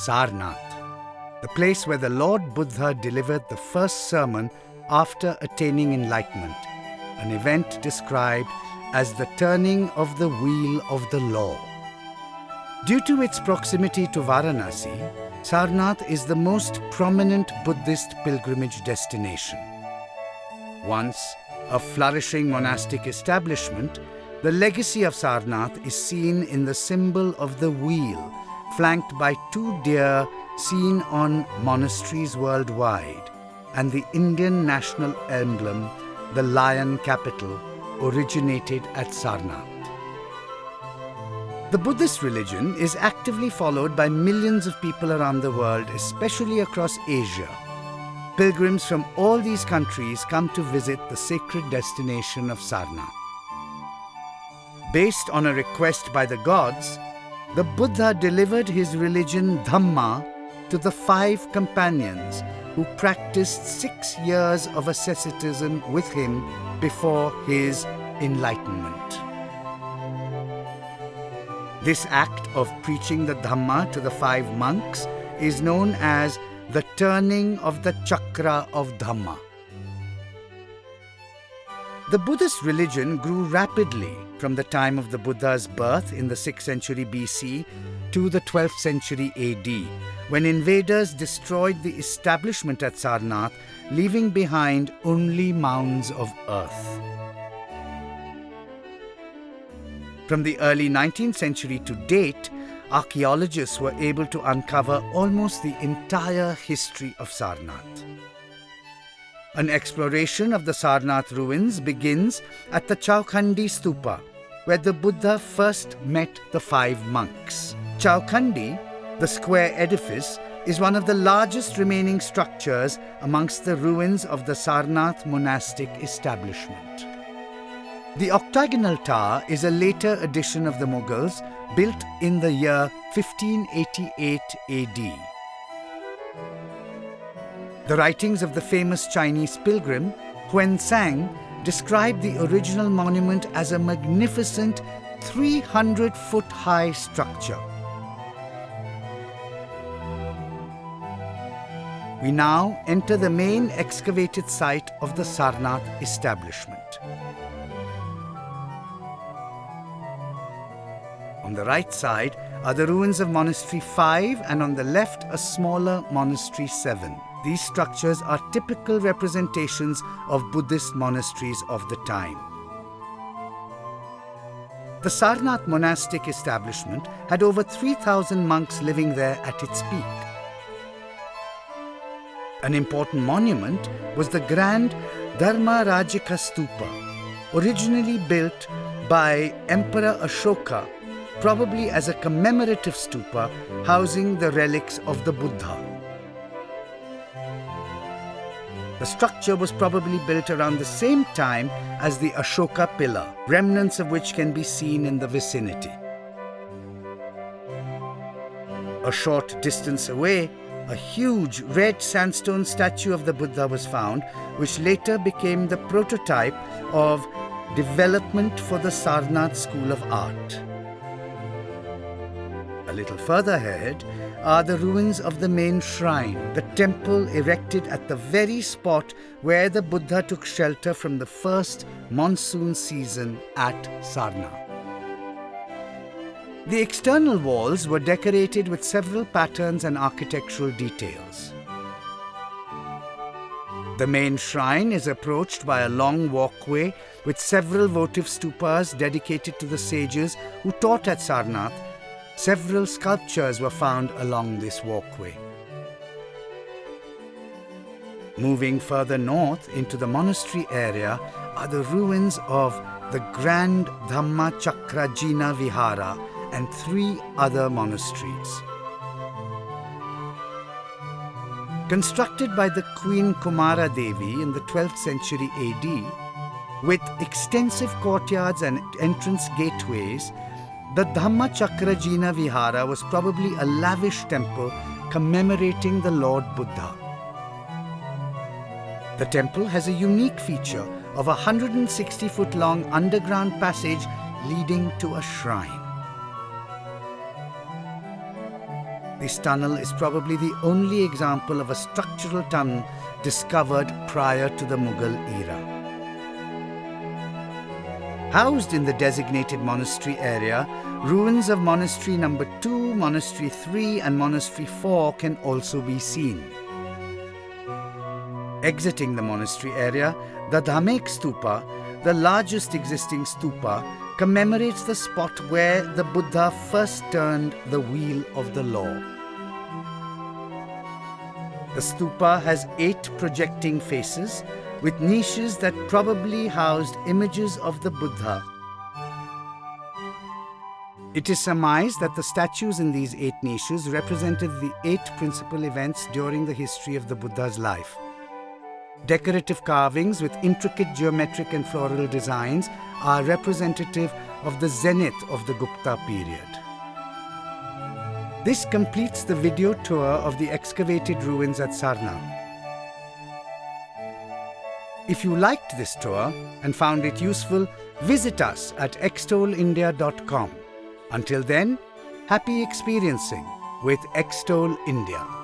Sarnath, the place where the Lord Buddha delivered the first sermon after attaining enlightenment, an event described as the turning of the wheel of the law. Due to its proximity to Varanasi, Sarnath is the most prominent Buddhist pilgrimage destination. Once a flourishing monastic establishment, the legacy of Sarnath is seen in the symbol of the wheel, flanked by 2 deer seen on monasteries worldwide, and the Indian national emblem, the lion capital, originated at Sarnath. The Buddhist religion is actively followed by millions of people around the world, especially across Asia. Pilgrims from all these countries come to visit the sacred destination of Sarnath. Based on a request by the gods, the Buddha delivered his religion Dhamma to the 5 companions who practiced 6 years of asceticism with him before his enlightenment. This act of preaching the Dhamma to the 5 monks is known as the turning of the Chakra of Dhamma. The Buddhist religion grew rapidly from the time of the Buddha's birth in the 6th century BC to the 12th century AD, when invaders destroyed the establishment at Sarnath, leaving behind only mounds of earth. From the early 19th century to date, archaeologists were able to uncover almost the entire history of Sarnath. An exploration of the Sarnath ruins begins at the Chaukhandi Stupa, where the Buddha first met the 5 monks. Chaukhandi, the square edifice, is one of the largest remaining structures amongst the ruins of the Sarnath monastic establishment. The octagonal tower is a later addition of the Mughals, built in the year 1588 AD. The writings of the famous Chinese pilgrim Xuanzang describe the original monument as a magnificent 300-foot-high structure. We now enter the main excavated site of the Sarnath establishment. On the right side are the ruins of Monastery 5 and on the left a smaller Monastery 7. These structures are typical representations of Buddhist monasteries of the time. The Sarnath monastic establishment had over 3,000 monks living there at its peak. An important monument was the grand Dharma Chakra Stupa, originally built by Emperor Ashoka, probably as a commemorative stupa housing the relics of the Buddha. The structure was probably built around the same time as the Ashoka pillar, remnants of which can be seen in the vicinity. A short distance away, a huge red sandstone statue of the Buddha was found, which later became the prototype of development for the Sarnath School of Art. A little further ahead are the ruins of the main shrine, the temple erected at the very spot where the Buddha took shelter from the first monsoon season at Sarnath. The external walls were decorated with several patterns and architectural details. The main shrine is approached by a long walkway with several votive stupas dedicated to the sages who taught at Sarnath. Several sculptures were found along this walkway. Moving further north into the monastery area are the ruins of the Grand Dhamma Chakra Jina Vihara and 3 other monasteries. Constructed by the Queen Kumara Devi in the 12th century AD, with extensive courtyards and entrance gateways, the Dhamma Chakra Jina Vihara was probably a lavish temple commemorating the Lord Buddha. The temple has a unique feature of a 160-foot-long underground passage leading to a shrine. This tunnel is probably the only example of a structural tunnel discovered prior to the Mughal era. Housed in the designated monastery area, ruins of Monastery Number 2, Monastery 3 and Monastery 4 can also be seen. Exiting the monastery area, the Dhamek Stupa, the largest existing stupa, commemorates the spot where the Buddha first turned the wheel of the law. The stupa has 8 projecting faces with niches that probably housed images of the Buddha. It is surmised that the statues in these 8 niches represented the 8 principal events during the history of the Buddha's life. Decorative carvings with intricate geometric and floral designs are representative of the zenith of the Gupta period. This completes the video tour of the excavated ruins at Sarnath. If you liked this tour and found it useful, visit us at extolindia.com. Until then, happy experiencing with Extol India.